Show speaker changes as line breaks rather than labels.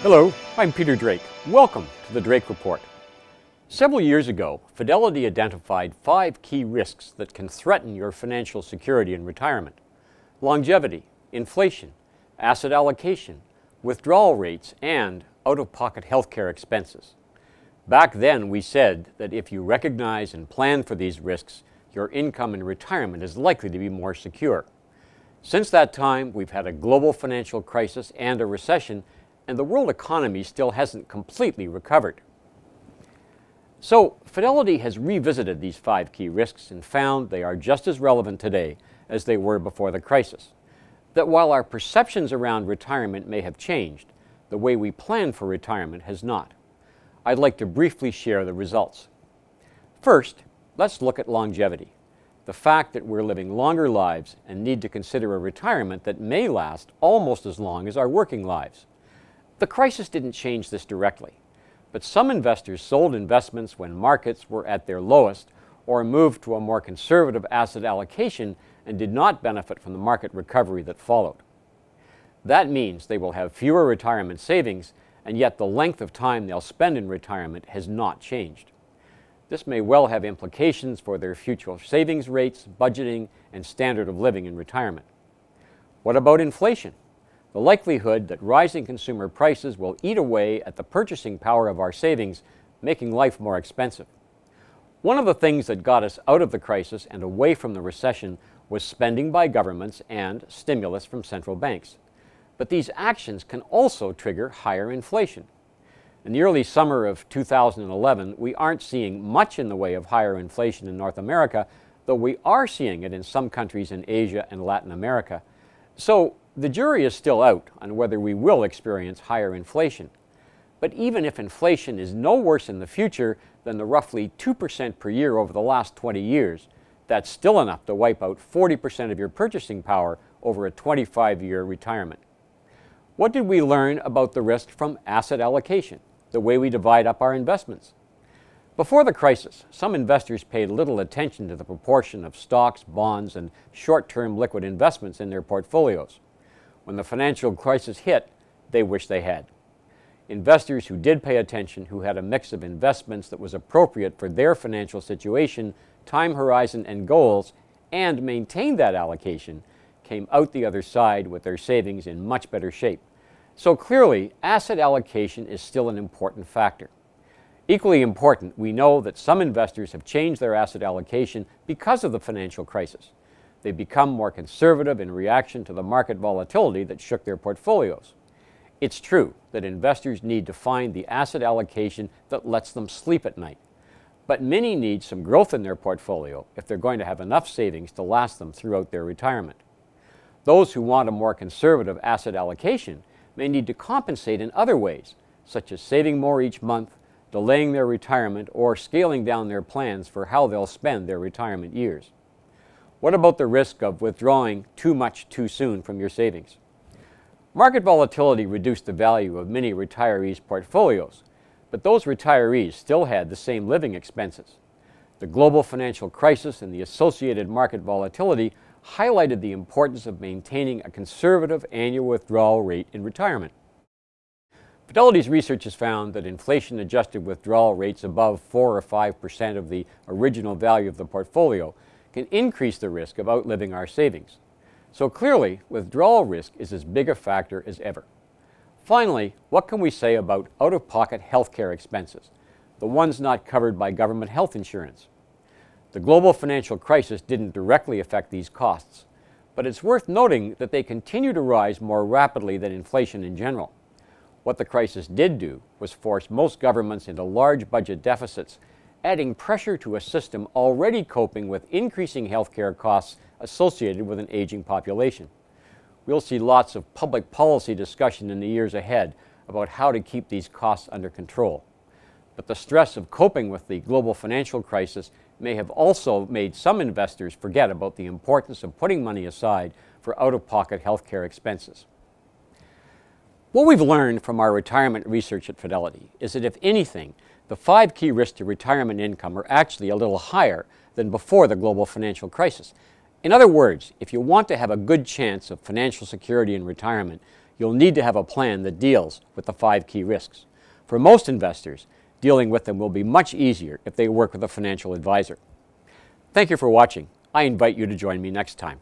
Hello, I'm Peter Drake. Welcome to the Drake Report. Several years ago, Fidelity identified 5 key risks that can threaten your financial security in retirement: longevity, inflation, asset allocation, withdrawal rates, and out-of-pocket healthcare expenses. Back then, we said that if you recognize and plan for these risks, your income in retirement is likely to be more secure. Since that time, we've had a global financial crisis and a recession, and the world economy still hasn't completely recovered. So, Fidelity has revisited these 5 key risks and found they are just as relevant today as they were before the crisis. That while our perceptions around retirement may have changed, the way we plan for retirement has not. I'd like to briefly share the results. First, let's look at longevity, the fact that we're living longer lives and need to consider a retirement that may last almost as long as our working lives. The crisis didn't change this directly, but some investors sold investments when markets were at their lowest or moved to a more conservative asset allocation and did not benefit from the market recovery that followed. That means they will have fewer retirement savings, and yet the length of time they'll spend in retirement has not changed. This may well have implications for their future savings rates, budgeting, and standard of living in retirement. What about inflation? The likelihood that rising consumer prices will eat away at the purchasing power of our savings, making life more expensive. One of the things that got us out of the crisis and away from the recession was spending by governments and stimulus from central banks. But these actions can also trigger higher inflation. In the early summer of 2011, we aren't seeing much in the way of higher inflation in North America, though we are seeing it in some countries in Asia and Latin America. So the jury is still out on whether we will experience higher inflation. But even if inflation is no worse in the future than the roughly 2% per year over the last 20 years, that's still enough to wipe out 40% of your purchasing power over a 25-year retirement. What did we learn about the risk from asset allocation, the way we divide up our investments? Before the crisis, some investors paid little attention to the proportion of stocks, bonds, and short-term liquid investments in their portfolios. When the financial crisis hit, they wished they had. Investors who did pay attention, who had a mix of investments that was appropriate for their financial situation, time horizon, and goals, and maintained that allocation, came out the other side with their savings in much better shape. So clearly, asset allocation is still an important factor. Equally important, we know that some investors have changed their asset allocation because of the financial crisis. They've become more conservative in reaction to the market volatility that shook their portfolios. It's true that investors need to find the asset allocation that lets them sleep at night. But many need some growth in their portfolio if they're going to have enough savings to last them throughout their retirement. Those who want a more conservative asset allocation may need to compensate in other ways, such as saving more each month, delaying their retirement, or scaling down their plans for how they'll spend their retirement years. What about the risk of withdrawing too much too soon from your savings? Market volatility reduced the value of many retirees' portfolios, but those retirees still had the same living expenses. The global financial crisis and the associated market volatility highlighted the importance of maintaining a conservative annual withdrawal rate in retirement. Fidelity's research has found that inflation-adjusted withdrawal rates above 4 or 5% of the original value of the portfolio can increase the risk of outliving our savings. So clearly, withdrawal risk is as big a factor as ever. Finally, what can we say about out-of-pocket healthcare expenses, the ones not covered by government health insurance? The global financial crisis didn't directly affect these costs, but it's worth noting that they continue to rise more rapidly than inflation in general. What the crisis did do was force most governments into large budget deficits, adding pressure to a system already coping with increasing healthcare costs associated with an aging population. We'll see lots of public policy discussion in the years ahead about how to keep these costs under control. But the stress of coping with the global financial crisis may have also made some investors forget about the importance of putting money aside for out-of-pocket healthcare expenses. What we've learned from our retirement research at Fidelity is that if anything, the 5 key risks to retirement income are actually a little higher than before the global financial crisis. In other words, if you want to have a good chance of financial security in retirement, you'll need to have a plan that deals with the 5 key risks. For most investors, dealing with them will be much easier if they work with a financial advisor. Thank you for watching. I invite you to join me next time.